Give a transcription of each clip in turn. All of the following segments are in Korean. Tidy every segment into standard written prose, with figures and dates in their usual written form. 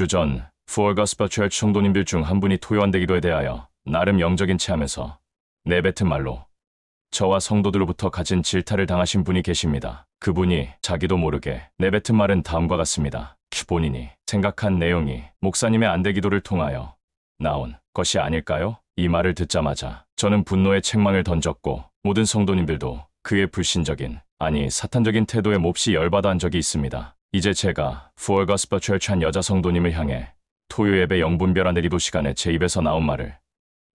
주 전 Full Gospel Church 성도님들 중 한 분이 토요한대 기도에 대하여 나름 영적인 체하면서 내뱉은 말로 저와 성도들로부터 가진 질타를 당하신 분이 계십니다. 그분이 자기도 모르게 내뱉은 말은 다음과 같습니다. 본인이 생각한 내용이 목사님의 안대 기도를 통하여 나온 것이 아닐까요? 이 말을 듣자마자 저는 분노의 책망을 던졌고 모든 성도님들도 그의 불신적인, 아니 사탄적인 태도에 몹시 열받아 한 적이 있습니다. 이제 제가 Full Gospel Church 한 여자 성도님을 향해 토요 예배 영분별안대 기도 시간에 제 입에서 나온 말을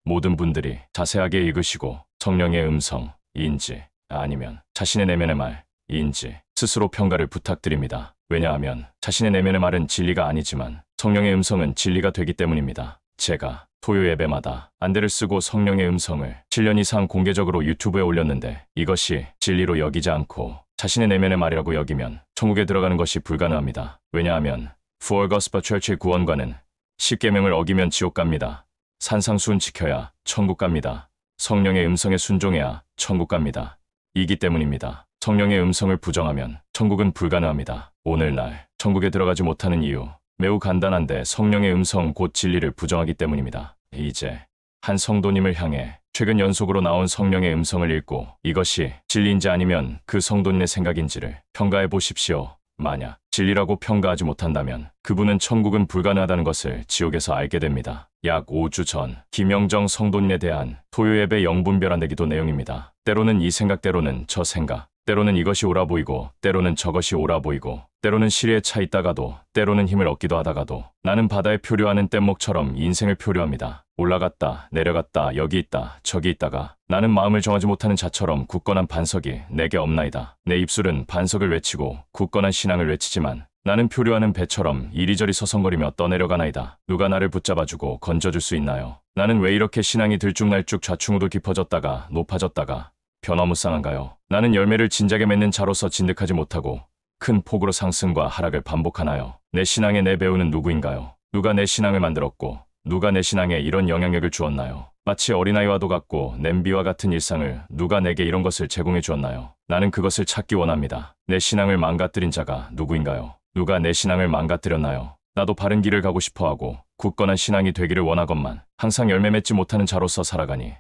모든 분들이 자세하게 읽으시고 성령의 음성인지 아니면 자신의 내면의 말인지 스스로 평가를 부탁드립니다. 왜냐하면 자신의 내면의 말은 진리가 아니지만 성령의 음성은 진리가 되기 때문입니다. 제가 토요 예배마다 안대를 쓰고 성령의 음성을 7년 이상 공개적으로 유튜브에 올렸는데 이것이 진리로 여기지 않고 자신의 내면의 말이라고 여기면 천국에 들어가는 것이 불가능합니다. 왜냐하면 Full Gospel Church의 구원관은 10계명을 어기면 지옥 갑니다. 산상수훈 지켜야 천국 갑니다. 성령의 음성에 순종해야 천국 갑니다. 이기 때문입니다. 성령의 음성을 부정하면 천국은 불가능합니다. 오늘날 천국에 들어가지 못하는 이유 매우 간단한데 성령의 음성 곧 진리를 부정하기 때문입니다. 이제 한 성도님을 향해 최근 연속으로 나온 성령의 음성을 읽고 이것이 진리인지 아니면 그 성도님의 생각인지를 평가해 보십시오. 만약 진리라고 평가하지 못한다면 그분은 천국은 불가능하다는 것을 지옥에서 알게 됩니다. 약 5주 전 김영정 성도님에 대한 토요 예배 영분별안대 기도 내용입니다. 때로는 이 생각, 때로는 저 생각, 때로는 이것이 옳아 보이고 때로는 저것이 옳아 보이고 때로는 실에 차 있다가도 때로는 힘을 얻기도 하다가도 나는 바다에 표류하는 뗏목처럼 인생을 표류합니다. 올라갔다 내려갔다 여기 있다 저기 있다가 나는 마음을 정하지 못하는 자처럼 굳건한 반석이 내게 없나이다. 내 입술은 반석을 외치고 굳건한 신앙을 외치지만 나는 표류하는 배처럼 이리저리 서성거리며 떠내려가나이다. 누가 나를 붙잡아주고 건져줄 수 있나요? 나는 왜 이렇게 신앙이 들쭉날쭉 좌충우돌 깊어졌다가 높아졌다가 변화무쌍한가요? 나는 열매를 진작에 맺는 자로서 진득하지 못하고 큰 폭으로 상승과 하락을 반복하나요? 내 신앙에 내 배우는 누구인가요? 누가 내 신앙을 만들었고 누가 내 신앙에 이런 영향력을 주었나요? 마치 어린아이와도 같고 냄비와 같은 일상을 누가 내게 이런 것을 제공해 주었나요? 나는 그것을 찾기 원합니다. 내 신앙을 망가뜨린 자가 누구인가요? 누가 내 신앙을 망가뜨렸나요? 나도 바른 길을 가고 싶어하고 굳건한 신앙이 되기를 원하건만 항상 열매 맺지 못하는 자로서 살아가니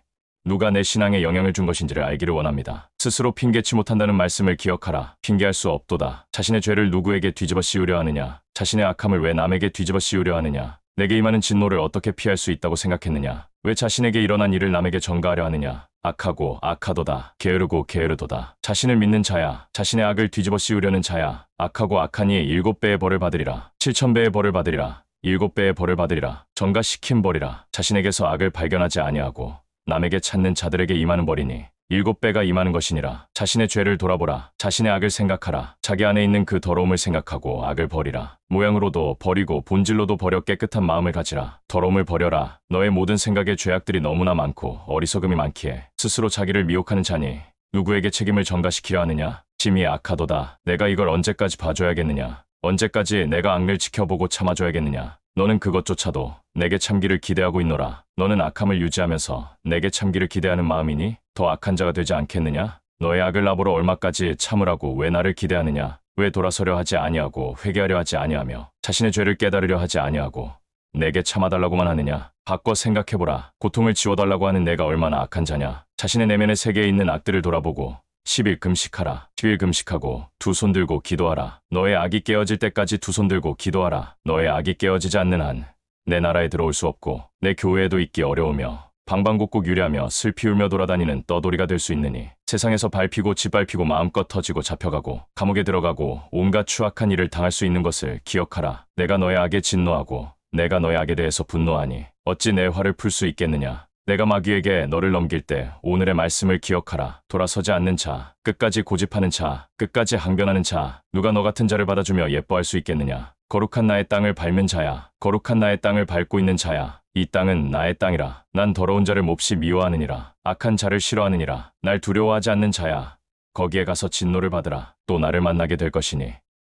누가 내 신앙에 영향을 준 것인지를 알기를 원합니다. 스스로 핑계치 못한다는 말씀을 기억하라. 핑계할 수 없도다. 자신의 죄를 누구에게 뒤집어 씌우려 하느냐? 자신의 악함을 왜 남에게 뒤집어 씌우려 하느냐? 내게 임하는 진노를 어떻게 피할 수 있다고 생각했느냐? 왜 자신에게 일어난 일을 남에게 전가하려 하느냐? 악하고 악하도다. 게으르고 게으르도다. 자신을 믿는 자야. 자신의 악을 뒤집어 씌우려는 자야. 악하고 악하니 7배의 벌을 받으리라. 7,000배의 벌을 받으리라. 7배의 벌을 받으리라. 전가시킨 벌이라. 자신에게서 악을 발견하지 아니하고 남에게 찾는 자들에게 임하는 벌이니 7배가 임하는 것이니라. 자신의 죄를 돌아보라. 자신의 악을 생각하라. 자기 안에 있는 그 더러움을 생각하고 악을 버리라. 모양으로도 버리고 본질로도 버려 깨끗한 마음을 가지라. 더러움을 버려라. 너의 모든 생각에 죄악들이 너무나 많고 어리석음이 많기에 스스로 자기를 미혹하는 자니 누구에게 책임을 전가시키려 하느냐? 짐이 악하도다. 내가 이걸 언제까지 봐줘야겠느냐? 언제까지 내가 악을 지켜보고 참아줘야겠느냐? 너는 그것조차도 내게 참기를 기대하고 있노라. 너는 악함을 유지하면서 내게 참기를 기대하는 마음이니 더 악한 자가 되지 않겠느냐? 너의 악을 나보러 얼마까지 참으라고 왜 나를 기대하느냐? 왜 돌아서려 하지 아니하고 회개하려 하지 아니하며 자신의 죄를 깨달으려 하지 아니하고 내게 참아달라고만 하느냐? 바꿔 생각해보라. 고통을 지워달라고 하는 내가 얼마나 악한 자냐? 자신의 내면의 세계에 있는 악들을 돌아보고 10일 금식하라. 10일 금식하고 두 손 들고 기도하라. 너의 악이 깨어질 때까지 두 손 들고 기도하라. 너의 악이 깨어지지 않는 한 내 나라에 들어올 수 없고 내 교회에도 있기 어려우며 방방곡곡 유리하며 슬피 울며 돌아다니는 떠돌이가 될 수 있느니 세상에서 밟히고 짓밟히고 마음껏 터지고 잡혀가고 감옥에 들어가고 온갖 추악한 일을 당할 수 있는 것을 기억하라. 내가 너의 악에 진노하고 내가 너의 악에 대해서 분노하니 어찌 내 화를 풀 수 있겠느냐? 내가 마귀에게 너를 넘길 때 오늘의 말씀을 기억하라. 돌아서지 않는 자, 끝까지 고집하는 자, 끝까지 항변하는 자, 누가 너 같은 자를 받아주며 예뻐할 수 있겠느냐? 거룩한 나의 땅을 밟는 자야. 거룩한 나의 땅을 밟고 있는 자야. 이 땅은 나의 땅이라. 난 더러운 자를 몹시 미워하느니라. 악한 자를 싫어하느니라. 날 두려워하지 않는 자야. 거기에 가서 진노를 받으라. 또 나를 만나게 될 것이니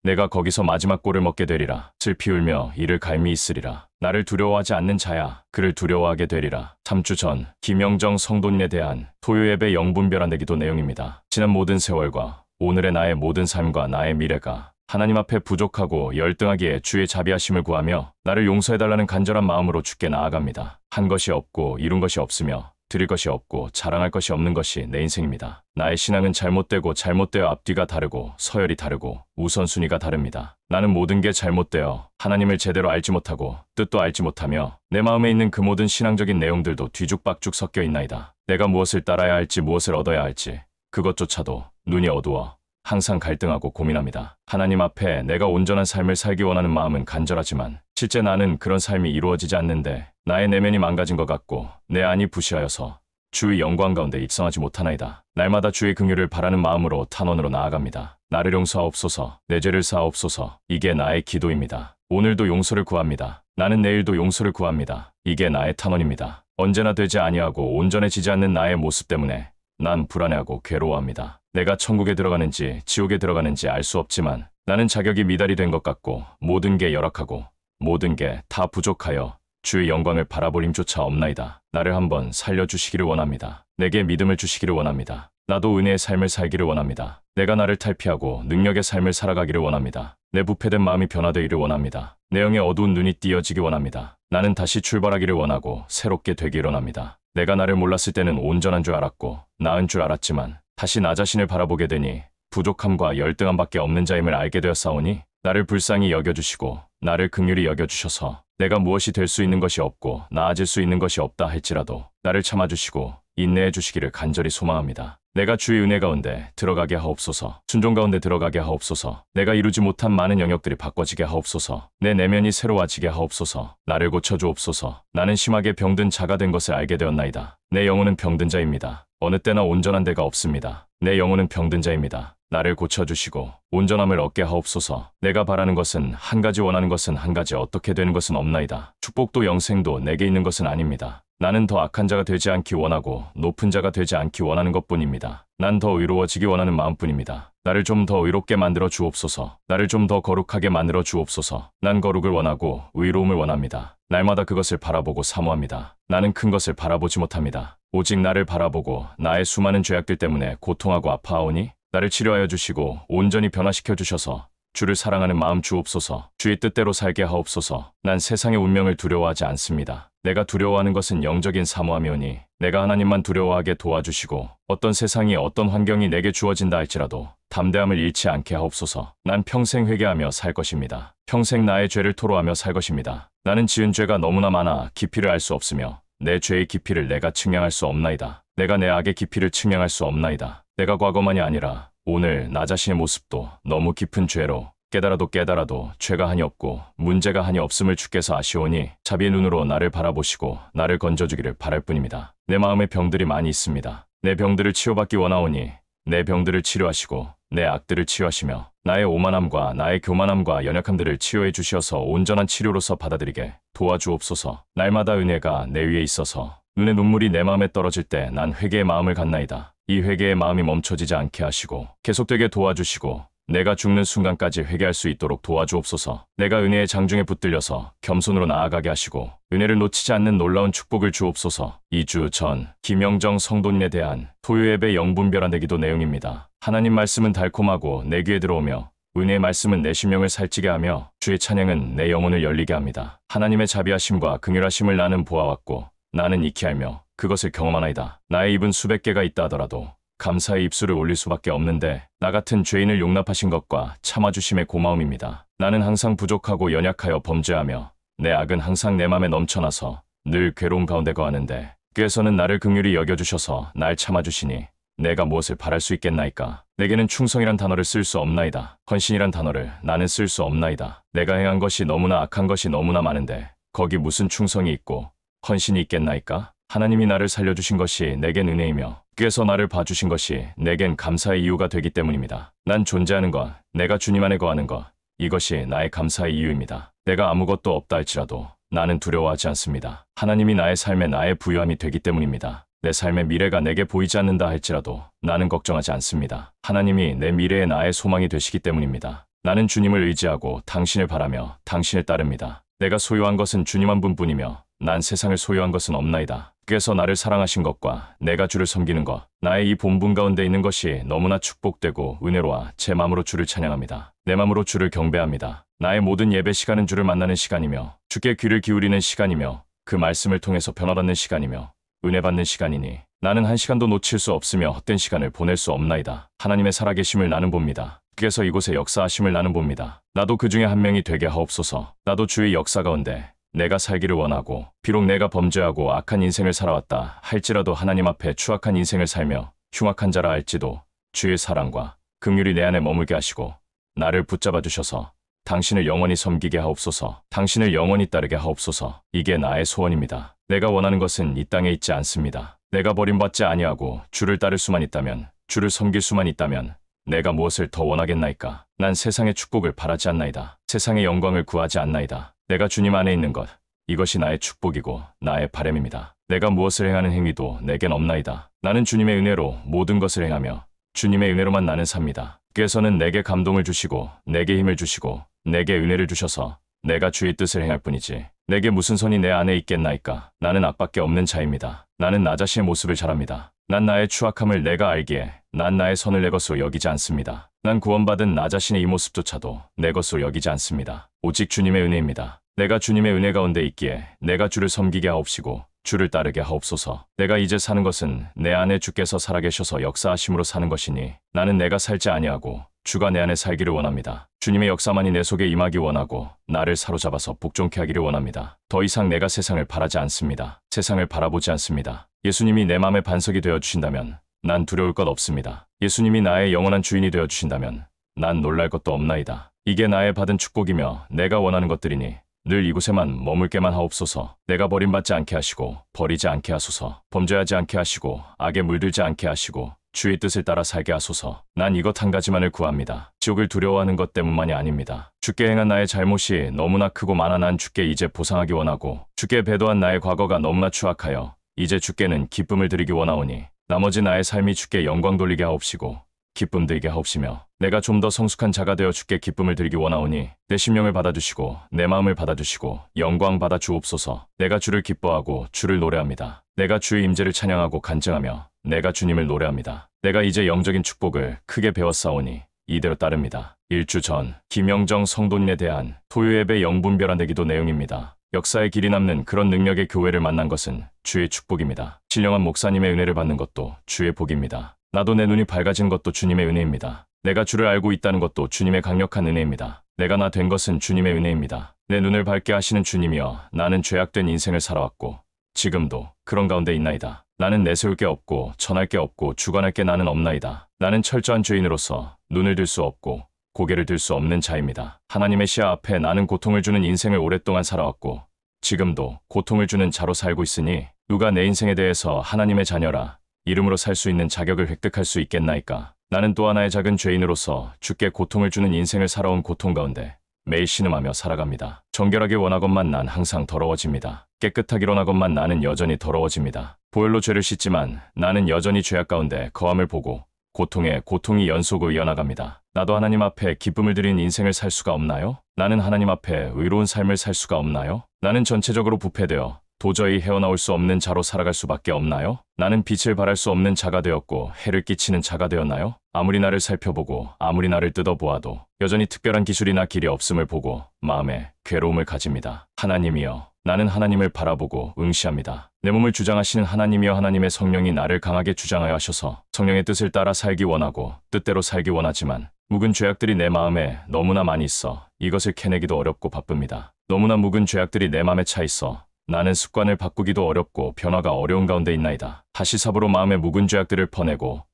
내가 거기서 마지막 꼴을 먹게 되리라. 슬피 울며 이를 갈미 있으리라. 나를 두려워하지 않는 자야. 그를 두려워하게 되리라. 3주 전 김영정 성도님에 대한 토요 예배 영분별안대 기도 내용입니다. 지난 모든 세월과 오늘의 나의 모든 삶과 나의 미래가 하나님 앞에 부족하고 열등하기에 주의 자비하심을 구하며 나를 용서해달라는 간절한 마음으로 주께 나아갑니다. 한 것이 없고 이룬 것이 없으며 드릴 것이 없고 자랑할 것이 없는 것이 내 인생입니다. 나의 신앙은 잘못되고 잘못되어 앞뒤가 다르고 서열이 다르고 우선순위가 다릅니다. 나는 모든 게 잘못되어 하나님을 제대로 알지 못하고 뜻도 알지 못하며 내 마음에 있는 그 모든 신앙적인 내용들도 뒤죽박죽 섞여 있나이다. 내가 무엇을 따라야 할지 무엇을 얻어야 할지 그것조차도 눈이 어두워 항상 갈등하고 고민합니다. 하나님 앞에 내가 온전한 삶을 살기 원하는 마음은 간절하지만 실제 나는 그런 삶이 이루어지지 않는데 나의 내면이 망가진 것 같고 내 안이 부시하여서 주의 영광 가운데 입성하지 못하나이다. 날마다 주의 긍휼을 바라는 마음으로 탄원으로 나아갑니다. 나를 용서하옵소서, 내 죄를 사하옵소서. 이게 나의 기도입니다. 오늘도 용서를 구합니다. 나는 내일도 용서를 구합니다. 이게 나의 탄원입니다. 언제나 되지 아니하고 온전해지지 않는 나의 모습 때문에 난 불안해하고 괴로워합니다. 내가 천국에 들어가는지 지옥에 들어가는지 알 수 없지만 나는 자격이 미달이 된 것 같고 모든 게 열악하고 모든 게 다 부족하여 주의 영광을 바라볼 힘조차 없나이다. 나를 한번 살려주시기를 원합니다. 내게 믿음을 주시기를 원합니다. 나도 은혜의 삶을 살기를 원합니다. 내가 나를 탈피하고 능력의 삶을 살아가기를 원합니다. 내 부패된 마음이 변화되기를 원합니다. 내 영의 어두운 눈이 띄어지기 원합니다. 나는 다시 출발하기를 원하고 새롭게 되기를 원합니다. 내가 나를 몰랐을 때는 온전한 줄 알았고 나은 줄 알았지만 다시 나 자신을 바라보게 되니 부족함과 열등함밖에 없는 자임을 알게 되었사오니 나를 불쌍히 여겨주시고 나를 긍휼히 여겨주셔서 내가 무엇이 될 수 있는 것이 없고 나아질 수 있는 것이 없다 할지라도 나를 참아주시고 인내해 주시기를 간절히 소망합니다. 내가 주의 은혜 가운데 들어가게 하옵소서. 순종 가운데 들어가게 하옵소서. 내가 이루지 못한 많은 영역들이 바꿔지게 하옵소서. 내 내면이 새로워지게 하옵소서. 나를 고쳐주옵소서. 나는 심하게 병든 자가 된 것을 알게 되었나이다. 내 영혼은 병든 자입니다. 어느 때나 온전한 데가 없습니다. 내 영혼은 병든 자입니다. 나를 고쳐주시고 온전함을 얻게 하옵소서. 내가 바라는 것은 한 가지, 원하는 것은 한 가지, 어떻게 되는 것은 없나이다. 축복도 영생도 내게 있는 것은 아닙니다. 나는 더 악한 자가 되지 않기 원하고 높은 자가 되지 않기 원하는 것뿐입니다. 난 더 의로워지기 원하는 마음뿐입니다. 나를 좀 더 의롭게 만들어 주옵소서. 나를 좀 더 거룩하게 만들어 주옵소서. 난 거룩을 원하고 의로움을 원합니다. 날마다 그것을 바라보고 사모합니다. 나는 큰 것을 바라보지 못합니다. 오직 나를 바라보고 나의 수많은 죄악들 때문에 고통하고 아파하오니 나를 치료하여 주시고 온전히 변화시켜 주셔서 주를 사랑하는 마음 주옵소서. 주의 뜻대로 살게 하옵소서. 난 세상의 운명을 두려워하지 않습니다. 내가 두려워하는 것은 영적인 사모함이오니 내가 하나님만 두려워하게 도와주시고 어떤 세상이 어떤 환경이 내게 주어진다 할지라도 담대함을 잃지 않게 하옵소서. 난 평생 회개하며 살 것입니다. 평생 나의 죄를 토로하며 살 것입니다. 나는 지은 죄가 너무나 많아 깊이를 알 수 없으며 내 죄의 깊이를 내가 측량할 수 없나이다. 내가 내 악의 깊이를 측량할 수 없나이다. 내가 과거만이 아니라 오늘 나 자신의 모습도 너무 깊은 죄로 깨달아도 죄가 한이 없고 문제가 한이 없음을 주께서 아시오니 자비의 눈으로 나를 바라보시고 나를 건져주기를 바랄 뿐입니다. 내 마음에 병들이 많이 있습니다. 내 병들을 치유받기 원하오니 내 병들을 치료하시고 내 악들을 치유하시며 나의 오만함과 나의 교만함과 연약함들을 치유해 주셔서 온전한 치료로서 받아들이게 도와주옵소서. 날마다 은혜가 내 위에 있어서 눈에 눈물이 내 마음에 떨어질 때 난 회개의 마음을 갖나이다. 이 회개의 마음이 멈춰지지 않게 하시고 계속되게 도와주시고 내가 죽는 순간까지 회개할 수 있도록 도와주옵소서. 내가 은혜의 장중에 붙들려서 겸손으로 나아가게 하시고 은혜를 놓치지 않는 놀라운 축복을 주옵소서. 2주 전 김영정 성도님에 대한 토요예배 영분별한 기도 내용입니다. 하나님 말씀은 달콤하고 내 귀에 들어오며 은혜의 말씀은 내 심령을 살찌게 하며 주의 찬양은 내 영혼을 열리게 합니다. 하나님의 자비하심과 긍휼하심을 나는 보아왔고 나는 익히 알며 그것을 경험하나이다. 나의 입은 수백 개가 있다 하더라도 감사의 입술을 올릴 수밖에 없는데 나 같은 죄인을 용납하신 것과 참아주심의 고마움입니다. 나는 항상 부족하고 연약하여 범죄하며 내 악은 항상 내 맘에 넘쳐나서 늘 괴로움 가운데 거하는데 주께서는 나를 긍휼히 여겨주셔서 날 참아주시니 내가 무엇을 바랄 수 있겠나이까. 내게는 충성이란 단어를 쓸 수 없나이다. 헌신이란 단어를 나는 쓸 수 없나이다. 내가 행한 것이 너무나 악한 것이 너무나 많은데 거기 무슨 충성이 있고 헌신이 있겠나이까. 하나님이 나를 살려주신 것이 내겐 은혜이며 주께서 나를 봐주신 것이 내겐 감사의 이유가 되기 때문입니다. 난 존재하는 것, 내가 주님 안에 거하는 것, 이것이 나의 감사의 이유입니다. 내가 아무것도 없다 할지라도 나는 두려워하지 않습니다. 하나님이 나의 삶에 나의 부유함이 되기 때문입니다. 내 삶의 미래가 내게 보이지 않는다 할지라도 나는 걱정하지 않습니다. 하나님이 내 미래의 나의 소망이 되시기 때문입니다. 나는 주님을 의지하고 당신을 바라며 당신을 따릅니다. 내가 소유한 것은 주님 한 분뿐이며 난 세상을 소유한 것은 없나이다. 주께서 나를 사랑하신 것과 내가 주를 섬기는 것, 나의 이 본분 가운데 있는 것이 너무나 축복되고 은혜로워 제 마음으로 주를 찬양합니다. 내 맘으로 주를 경배합니다. 나의 모든 예배 시간은 주를 만나는 시간이며 주께 귀를 기울이는 시간이며 그 말씀을 통해서 변화받는 시간이며 은혜 받는 시간이니 나는 한 시간도 놓칠 수 없으며 헛된 시간을 보낼 수 없나이다. 하나님의 살아계심을 나는 봅니다. 주께서 이곳에 역사하심을 나는 봅니다. 나도 그 중에 한 명이 되게 하옵소서. 나도 주의 역사 가운데 내가 살기를 원하고 비록 내가 범죄하고 악한 인생을 살아왔다 할지라도 하나님 앞에 추악한 인생을 살며 흉악한 자라 할지도 주의 사랑과 긍휼이 내 안에 머물게 하시고 나를 붙잡아 주셔서 당신을 영원히 섬기게 하옵소서. 당신을 영원히 따르게 하옵소서. 이게 나의 소원입니다. 내가 원하는 것은 이 땅에 있지 않습니다. 내가 버림받지 아니하고 주를 따를 수만 있다면, 주를 섬길 수만 있다면 내가 무엇을 더 원하겠나이까. 난 세상의 축복을 바라지 않나이다. 세상의 영광을 구하지 않나이다. 내가 주님 안에 있는 것, 이것이 나의 축복이고 나의 바람입니다. 내가 무엇을 행하는 행위도 내겐 없나이다. 나는 주님의 은혜로 모든 것을 행하며 주님의 은혜로만 나는 삽니다. 주께서는 내게 감동을 주시고 내게 힘을 주시고 내게 은혜를 주셔서 내가 주의 뜻을 행할 뿐이지 내게 무슨 선이 내 안에 있겠나이까. 나는 악밖에 없는 자입니다. 나는 나 자신의 모습을 잘 압니다. 난 나의 추악함을 내가 알기에 난 나의 선을 내 것으로 여기지 않습니다. 난 구원받은 나 자신의 이 모습조차도 내 것으로 여기지 않습니다. 오직 주님의 은혜입니다. 내가 주님의 은혜 가운데 있기에 내가 주를 섬기게 하옵시고 주를 따르게 하옵소서. 내가 이제 사는 것은 내 안에 주께서 살아계셔서 역사하심으로 사는 것이니 나는 내가 살지 아니하고 주가 내 안에 살기를 원합니다. 주님의 역사만이 내 속에 임하기 원하고 나를 사로잡아서 복종케 하기를 원합니다. 더 이상 내가 세상을 바라지 않습니다. 세상을 바라보지 않습니다. 예수님이 내 마음의 반석이 되어 주신다면 난 두려울 것 없습니다. 예수님이 나의 영원한 주인이 되어 주신다면 난 놀랄 것도 없나이다. 이게 나의 받은 축복이며 내가 원하는 것들이니 늘 이곳에만 머물게만 하옵소서. 내가 버림받지 않게 하시고 버리지 않게 하소서. 범죄하지 않게 하시고 악에 물들지 않게 하시고 주의 뜻을 따라 살게 하소서. 난 이것 한 가지만을 구합니다. 지옥을 두려워하는 것 때문만이 아닙니다. 주께 행한 나의 잘못이 너무나 크고 많아 난 주께 이제 보상하기 원하고 주께 배도한 나의 과거가 너무나 추악하여 이제 주께는 기쁨을 드리기 원하오니 나머지 나의 삶이 주께 영광 돌리게 하옵시고 기쁨 들게 하옵시며 내가 좀 더 성숙한 자가 되어 주께 기쁨을 드리기 원하오니 내 심령을 받아주시고 내 마음을 받아주시고 영광 받아 주옵소서. 내가 주를 기뻐하고 주를 노래합니다. 내가 주의 임재를 찬양하고 간증하며 내가 주님을 노래합니다. 내가 이제 영적인 축복을 크게 배웠사오니 이대로 따릅니다. 일주 전 김영정 성도님에 대한 토요예배 영분별한 기도 내용입니다. 역사의 길이 남는 그런 능력의 교회를 만난 것은 주의 축복입니다. 신령한 목사님의 은혜를 받는 것도 주의 복입니다. 나도 내 눈이 밝아진 것도 주님의 은혜입니다. 내가 주를 알고 있다는 것도 주님의 강력한 은혜입니다. 내가 나 된 것은 주님의 은혜입니다. 내 눈을 밝게 하시는 주님이여 나는 죄악된 인생을 살아왔고 지금도 그런 가운데 있나이다. 나는 내세울 게 없고 전할 게 없고 주관할 게 나는 없나이다. 나는 철저한 죄인으로서 눈을 들 수 없고 고개를 들 수 없는 자입니다. 하나님의 시야 앞에 나는 고통을 주는 인생을 오랫동안 살아왔고 지금도 고통을 주는 자로 살고 있으니 누가 내 인생에 대해서 하나님의 자녀라 이름으로 살 수 있는 자격을 획득할 수 있겠나이까. 나는 또 하나의 작은 죄인으로서 주께 고통을 주는 인생을 살아온 고통 가운데 매일 신음하며 살아갑니다. 정결하게 원하건만 난 항상 더러워집니다. 깨끗하기로 원하건만 나는 여전히 더러워집니다. 보혈로 죄를 씻지만 나는 여전히 죄악 가운데 거함을 보고 고통에 고통이 연속으로 이어나갑니다. 나도 하나님 앞에 기쁨을 드린 인생을 살 수가 없나요? 나는 하나님 앞에 의로운 삶을 살 수가 없나요? 나는 전체적으로 부패되어 도저히 헤어나올 수 없는 자로 살아갈 수밖에 없나요? 나는 빛을 발할 수 없는 자가 되었고 해를 끼치는 자가 되었나요? 아무리 나를 살펴보고 아무리 나를 뜯어보아도 여전히 특별한 기술이나 길이 없음을 보고 마음에 괴로움을 가집니다. 하나님이여 나는 하나님을 바라보고 응시합니다. 내 몸을 주장하시는 하나님이여 하나님의 성령이 나를 강하게 주장하여 하셔서 성령의 뜻을 따라 살기 원하고 뜻대로 살기 원하지만 묵은 죄악들이 내 마음에 너무나 많이 있어 이것을 캐내기도 어렵고 바쁩니다. 너무나 묵은 죄악들이 내 마음에 차 있어 나는 습관을 바꾸기도 어렵고 변화가 어려운 가운데 있나이다. 다시 삽으로 마음의 묵은 죄악들을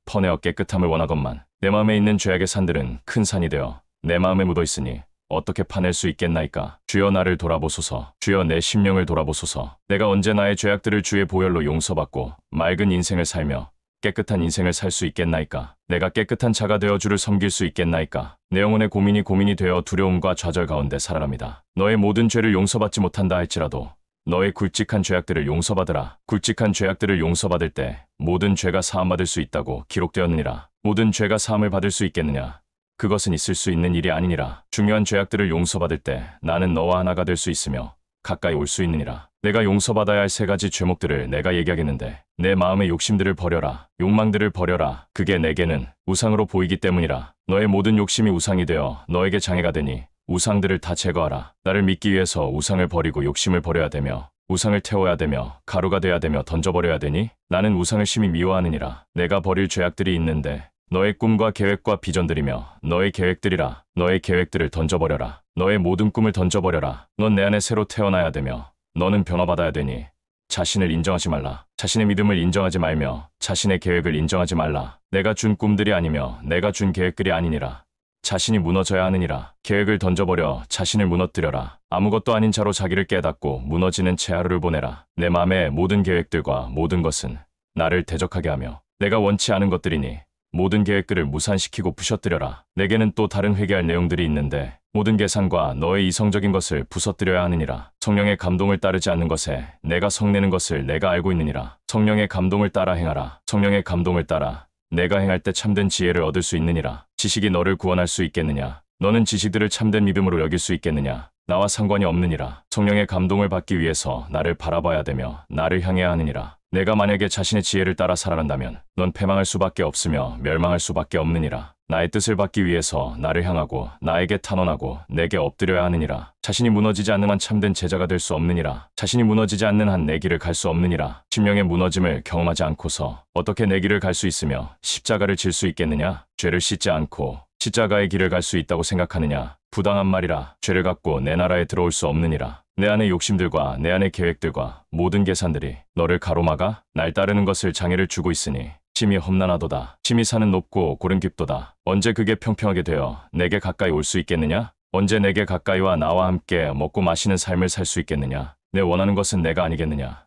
퍼내어 깨끗함을 원하건만 내 마음에 있는 죄악의 산들은 큰 산이 되어 내 마음에 묻어 있으니 어떻게 파낼 수 있겠나이까. 주여 나를 돌아보소서. 주여 내 심령을 돌아보소서. 내가 언제 나의 죄악들을 주의 보혈로 용서받고 맑은 인생을 살며 깨끗한 인생을 살 수 있겠나이까. 내가 깨끗한 자가 되어 주를 섬길 수 있겠나이까. 내 영혼의 고민이 되어 두려움과 좌절 가운데 살아갑니다. 너의 모든 죄를 용서받지 못한다 할지라도 너의 굵직한 죄악들을 용서받으라. 굵직한 죄악들을 용서받을 때 모든 죄가 사함받을 수 있다고 기록되었느니라. 모든 죄가 사함을 받을 수 있겠느냐? 그것은 있을 수 있는 일이 아니니라. 중요한 죄악들을 용서받을 때 나는 너와 하나가 될 수 있으며 가까이 올 수 있느니라. 내가 용서받아야 할 3가지 죄목들을 내가 얘기하겠는데 내 마음의 욕심들을 버려라. 욕망들을 버려라. 그게 내게는 우상으로 보이기 때문이라. 너의 모든 욕심이 우상이 되어 너에게 장애가 되니 우상들을 다 제거하라. 나를 믿기 위해서 우상을 버리고 욕심을 버려야 되며 우상을 태워야 되며 가루가 돼야 되며 던져버려야 되니 나는 우상을 심히 미워하느니라. 내가 버릴 죄악들이 있는데 너의 꿈과 계획과 비전들이며 너의 계획들이라. 너의 계획들을 던져버려라. 너의 모든 꿈을 던져버려라. 넌 내 안에 새로 태어나야 되며 너는 변화받아야 되니 자신을 인정하지 말라. 자신의 믿음을 인정하지 말며 자신의 계획을 인정하지 말라. 내가 준 꿈들이 아니며 내가 준 계획들이 아니니라. 자신이 무너져야 하느니라. 계획을 던져버려 자신을 무너뜨려라. 아무것도 아닌 자로 자기를 깨닫고 무너지는 채 하루를 보내라. 내 맘의 모든 계획들과 모든 것은 나를 대적하게 하며 내가 원치 않은 것들이니 모든 계획들을 무산시키고 부셔뜨려라. 내게는 또 다른 회개할 내용들이 있는데 모든 계산과 너의 이성적인 것을 부서뜨려야 하느니라. 성령의 감동을 따르지 않는 것에 내가 성내는 것을 내가 알고 있느니라. 성령의 감동을 따라 행하라. 성령의 감동을 따라 내가 행할 때 참된 지혜를 얻을 수 있느니라. 지식이 너를 구원할 수 있겠느냐? 너는 지식들을 참된 믿음으로 여길 수 있겠느냐? 나와 상관이 없느니라. 성령의 감동을 받기 위해서 나를 바라봐야 되며 나를 향해야 하느니라. 내가 만약에 자신의 지혜를 따라 살아간다면 넌 패망할 수밖에 없으며 멸망할 수밖에 없느니라. 나의 뜻을 받기 위해서 나를 향하고 나에게 탄원하고 내게 엎드려야 하느니라. 자신이 무너지지 않는 한 참된 제자가 될 수 없느니라. 자신이 무너지지 않는 한 내 길을 갈 수 없느니라. 심령의 무너짐을 경험하지 않고서 어떻게 내 길을 갈 수 있으며 십자가를 질 수 있겠느냐? 죄를 씻지 않고 십자가의 길을 갈 수 있다고 생각하느냐? 부당한 말이라. 죄를 갖고 내 나라에 들어올 수 없느니라. 내 안의 욕심들과 내 안의 계획들과 모든 계산들이 너를 가로막아 날 따르는 것을 장애를 주고 있으니 심히 험난하도다. 심히 산은 높고 골은 깊도다. 언제 그게 평평하게 되어 내게 가까이 올 수 있겠느냐? 언제 내게 가까이와 나와 함께 먹고 마시는 삶을 살 수 있겠느냐? 내 원하는 것은 내가 아니겠느냐?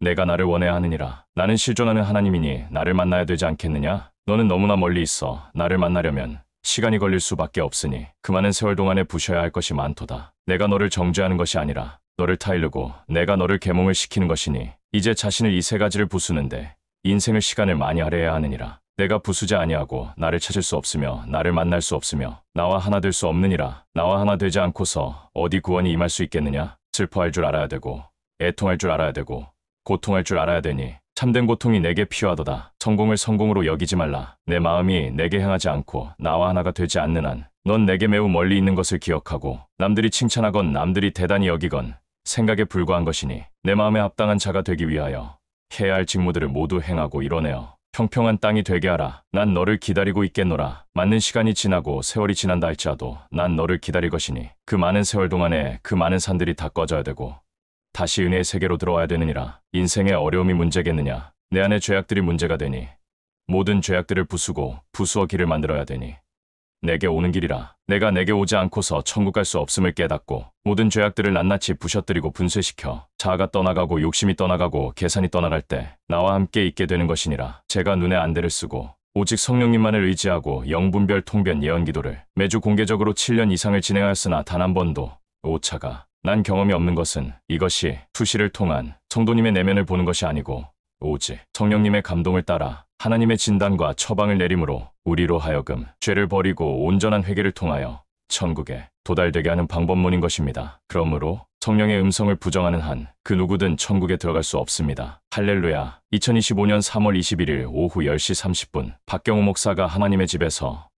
내가 나를 원해야 하느니라. 나는 실존하는 하나님이니 나를 만나야 되지 않겠느냐? 너는 너무나 멀리 있어. 나를 만나려면 시간이 걸릴 수밖에 없으니 그 많은 세월 동안에 부셔야 할 것이 많도다. 내가 너를 정죄하는 것이 아니라 너를 타이르고 내가 너를 계몽을 시키는 것이니 이제 자신을 이 3가지를 부수는데 인생을 시간을 많이 할애해야 하느니라. 내가 부수지 아니하고 나를 찾을 수 없으며 나를 만날 수 없으며 나와 하나 될 수 없느니라. 나와 하나 되지 않고서 어디 구원이 임할 수 있겠느냐? 슬퍼할 줄 알아야 되고 애통할 줄 알아야 되고 고통할 줄 알아야 되니 참된 고통이 내게 필요하도다. 성공을 성공으로 여기지 말라. 내 마음이 내게 향하지 않고 나와 하나가 되지 않는 한 넌 내게 매우 멀리 있는 것을 기억하고 남들이 칭찬하건 남들이 대단히 여기건 생각에 불과한 것이니 내 마음에 합당한 자가 되기 위하여 해야 할 직무들을 모두 행하고 이뤄내어 평평한 땅이 되게 하라. 난 너를 기다리고 있겠노라. 많은 시간이 지나고 세월이 지난다 할지라도 난 너를 기다릴 것이니 그 많은 세월 동안에 그 많은 산들이 다 꺼져야 되고 다시 은혜의 세계로 들어와야 되느니라. 인생의 어려움이 문제겠느냐? 내 안의 죄악들이 문제가 되니 모든 죄악들을 부수고 부수어 길을 만들어야 되니 내게 오는 길이라. 내가 내게 오지 않고서 천국 갈 수 없음을 깨닫고 모든 죄악들을 낱낱이 부셔뜨리고 분쇄시켜 자아가 떠나가고 욕심이 떠나가고 계산이 떠나갈 때 나와 함께 있게 되는 것이니라. 제가 눈에 안대를 쓰고 오직 성령님만을 의지하고 영분별 통변 예언 기도를 매주 공개적으로 7년 이상을 진행하였으나 단 한 번도 오차가 난 경험이 없는 것은 이것이 투시를 통한 성도님의 내면을 보는 것이 아니고 오직 성령님의 감동을 따라 하나님의 진단과 처방을 내림으로 우리로 하여금 죄를 버리고 온전한 회개를 통하여 천국에 도달되게 하는 방법론인 것입니다. 그러므로 성령의 음성을 부정하는 한 그 누구든 천국에 들어갈 수 없습니다. 할렐루야. 2025년 3월 21일 오후 10시 30분 박경호 목사가 하나님의 집에서